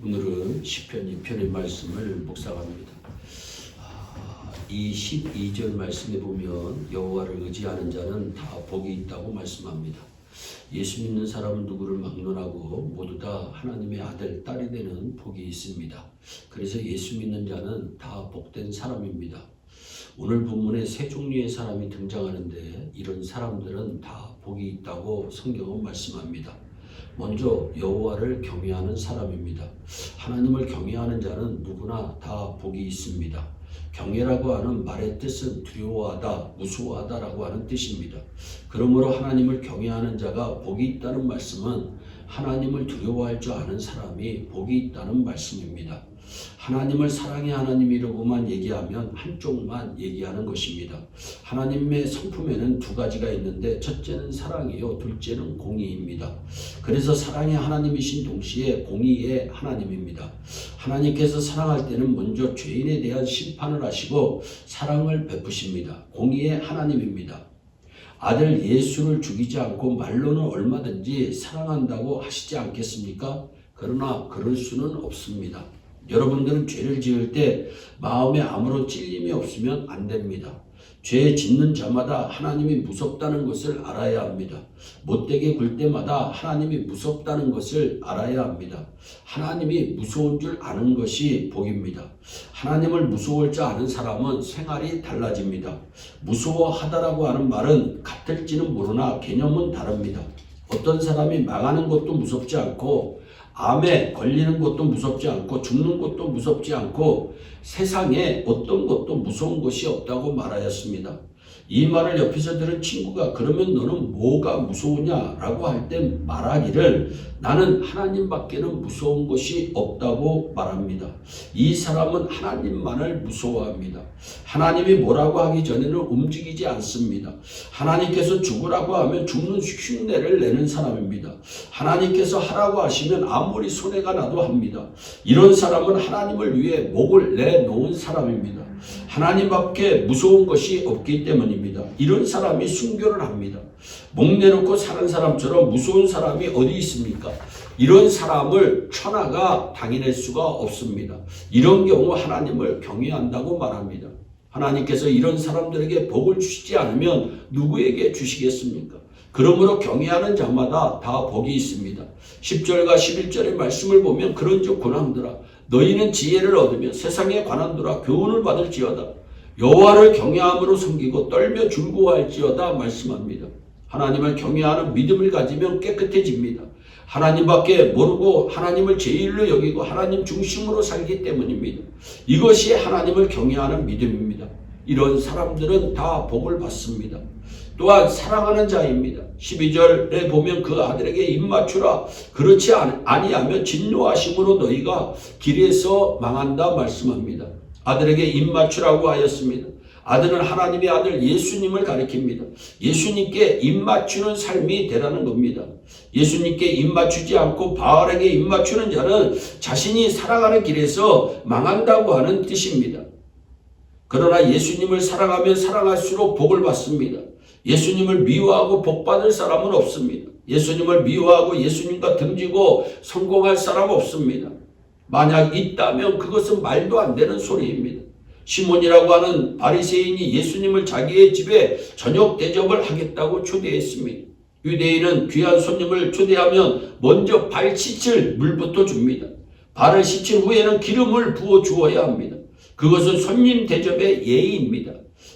오늘은 시편 2편의 말씀을 묵상합니다. 이 12절 말씀에 보면 여호와를 의지하는 자는 다 복이 있다고 말씀합니다. 예수 믿는 사람은 누구를 막론하고 모두 다 하나님의 아들, 딸이 되는 복이 있습니다. 그래서 예수 믿는 자는 다 복된 사람입니다. 오늘 본문에 세 종류의 사람이 등장하는데 이런 사람들은 다 복이 있다고 성경은 말씀합니다. 먼저 여호와를 경외하는 사람입니다. 하나님을 경외하는 자는 누구나 다 복이 있습니다. 경외라고 하는 말의 뜻은 두려워하다, 무서워하다라고 하는 뜻입니다. 그러므로 하나님을 경외하는 자가 복이 있다는 말씀은 하나님을 두려워할 줄 아는 사람이 복이 있다는 말씀입니다. 하나님을 사랑의 하나님이라고만 얘기하면 한쪽만 얘기하는 것입니다. 하나님의 성품에는 두 가지가 있는데 첫째는 사랑이요, 둘째는 공의입니다. 그래서 사랑의 하나님이신 동시에 공의의 하나님입니다. 하나님께서 사랑할 때는 먼저 죄인에 대한 심판을 하시고 사랑을 베푸십니다. 공의의 하나님입니다. 아들 예수를 죽이지 않고 말로는 얼마든지 사랑한다고 하시지 않겠습니까? 그러나 그럴 수는 없습니다. 여러분들은 죄를 지을 때 마음에 아무런 찔림이 없으면 안 됩니다. 죄 짓는 자마다 하나님이 무섭다는 것을 알아야 합니다. 못되게 굴 때마다 하나님이 무섭다는 것을 알아야 합니다. 하나님이 무서운 줄 아는 것이 복입니다. 하나님을 무서울 줄 아는 사람은 생활이 달라집니다. 무서워하다라고 하는 말은 같을지는 모르나 개념은 다릅니다. 어떤 사람이 망하는 것도 무섭지 않고 암에 걸리는 것도 무섭지 않고 죽는 것도 무섭지 않고 세상에 어떤 것도 무서운 것이 없다고 말하였습니다. 이 말을 옆에서 들은 친구가 그러면 너는 뭐가 무서우냐라고 할 때 말하기를 나는 하나님밖에는 무서운 것이 없다고 말합니다. 이 사람은 하나님만을 무서워합니다. 하나님이 뭐라고 하기 전에는 움직이지 않습니다. 하나님께서 죽으라고 하면 죽는 흉내를 내는 사람입니다. 하나님께서 하라고 하시면 아무리 손해가 나도 합니다. 이런 사람은 하나님을 위해 목을 내놓은 사람입니다. 하나님밖에 무서운 것이 없기 때문입니다. 이런 사람이 순교를 합니다. 목 내놓고 사는 사람처럼 무서운 사람이 어디 있습니까? 이런 사람을 천하가 당해낼 수가 없습니다. 이런 경우 하나님을 경외한다고 말합니다. 하나님께서 이런 사람들에게 복을 주시지 않으면 누구에게 주시겠습니까? 그러므로 경외하는 자마다 다 복이 있습니다. 10절과 11절의 말씀을 보면 그런즉 고난들아 너희는 지혜를 얻으며 세상에 관한들아 교훈을 받을지어다. 여호와를 경외함으로 섬기고 떨며 즐거워할지어다 말씀합니다. 하나님을 경외하는 믿음을 가지면 깨끗해집니다. 하나님밖에 모르고 하나님을 제일로 여기고 하나님 중심으로 살기 때문입니다. 이것이 하나님을 경외하는 믿음입니다. 이런 사람들은 다 복을 받습니다. 또한 사랑하는 자입니다. 12절에 보면 그 아들에게 입맞추라. 그렇지 아니하면 진노하심으로 너희가 길에서 망한다 말씀합니다. 아들에게 입맞추라고 하였습니다. 아들은 하나님의 아들 예수님을 가리킵니다. 예수님께 입맞추는 삶이 되라는 겁니다. 예수님께 입맞추지 않고 바알에게 입맞추는 자는 자신이 살아가는 길에서 망한다고 하는 뜻입니다. 그러나 예수님을 사랑하면 사랑할수록 복을 받습니다. 예수님을 미워하고 복받을 사람은 없습니다. 예수님을 미워하고 예수님과 등지고 성공할 사람 없습니다. 만약 있다면 그것은 말도 안 되는 소리입니다. 시몬이라고 하는 바리새인이 예수님을 자기의 집에 저녁 대접을 하겠다고 초대했습니다. 유대인은 귀한 손님을 초대하면 먼저 발 씻을 물부터 줍니다. 발을 씻은 후에는 기름을 부어 주어야 합니다. 그것은 손님 대접의 예의입니다.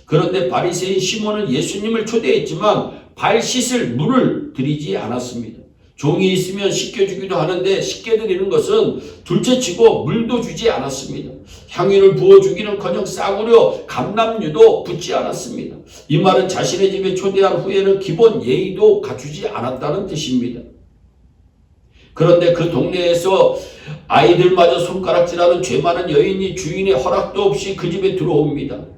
그런데 바리새인 시몬은 예수님을 초대했지만 발 씻을 물을 드리지 않았습니다. 종이 있으면 씻겨주기도 하는데 씻겨드리는 것은 둘째치고 물도 주지 않았습니다. 향유를 부어주기는커녕 싸구려 감람유도 붓지 않았습니다. 이 말은 자신의 집에 초대한 후에는 기본 예의도 갖추지 않았다는 뜻입니다. 그런데 그 동네에서 아이들마저 손가락질하는 죄 많은 여인이 주인의 허락도 없이 그 집에 들어옵니다.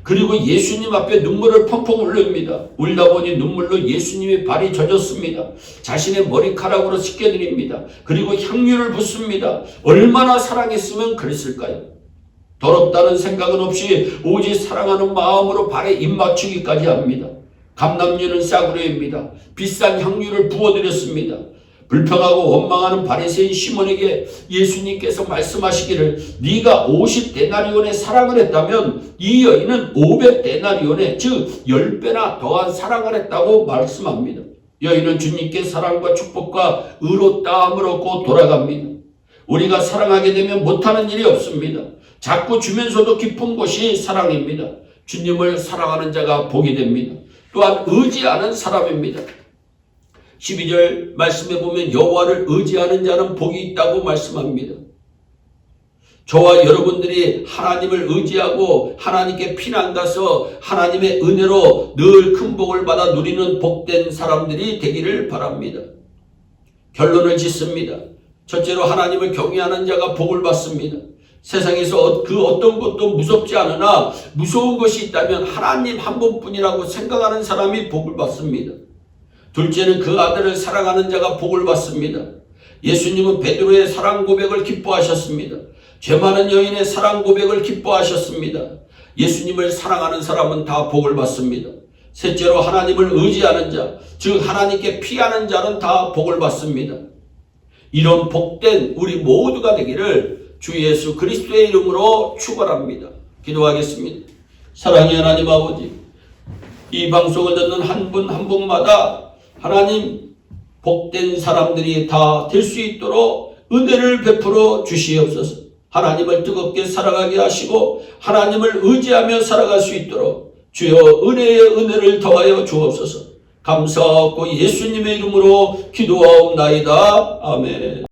그리고 예수님 앞에 눈물을 펑펑 흘립니다. 울다 보니 눈물로 예수님의 발이 젖었습니다. 자신의 머리카락으로 씻겨드립니다. 그리고 향유를 붓습니다. 얼마나 사랑했으면 그랬을까요? 더럽다는 생각은 없이 오직 사랑하는 마음으로 발에 입맞추기까지 합니다. 감람유는 싸구려입니다. 비싼 향유를 부어드렸습니다. 불평하고 원망하는 바리새인 시몬에게 예수님께서 말씀하시기를 네가 50데나리온의 사랑을 했다면 이 여인은 500데나리온의 즉 10배나 더한 사랑을 했다고 말씀합니다. 여인은 주님께 사랑과 축복과 의롭다함을 얻고 돌아갑니다. 우리가 사랑하게 되면 못하는 일이 없습니다. 자꾸 주면서도 기쁜 것이 사랑입니다. 주님을 사랑하는 자가 복이 됩니다. 또한 의지하는 사람입니다. 12절 말씀에 보면 여호와를 의지하는 자는 복이 있다고 말씀합니다. 저와 여러분들이 하나님을 의지하고 하나님께 피난가서 하나님의 은혜로 늘 큰 복을 받아 누리는 복된 사람들이 되기를 바랍니다. 결론을 짓습니다. 첫째로 하나님을 경외하는 자가 복을 받습니다. 세상에서 그 어떤 것도 무섭지 않으나 무서운 것이 있다면 하나님 한 분뿐이라고 생각하는 사람이 복을 받습니다. 둘째는 그 아들을 사랑하는 자가 복을 받습니다. 예수님은 베드로의 사랑 고백을 기뻐하셨습니다. 죄 많은 여인의 사랑 고백을 기뻐하셨습니다. 예수님을 사랑하는 사람은 다 복을 받습니다. 셋째로 하나님을 의지하는 자, 즉 하나님께 피하는 자는 다 복을 받습니다. 이런 복된 우리 모두가 되기를 주 예수 그리스도의 이름으로 축원합니다. 기도하겠습니다. 사랑의 하나님 아버지, 이 방송을 듣는 한 분 한 분마다 하나님 복된 사람들이 다 될 수 있도록 은혜를 베풀어 주시옵소서. 하나님을 뜨겁게 살아가게 하시고 하나님을 의지하며 살아갈 수 있도록 주여 은혜의 은혜를 더하여 주옵소서. 감사하고 예수님의 이름으로 기도하옵나이다. 아멘.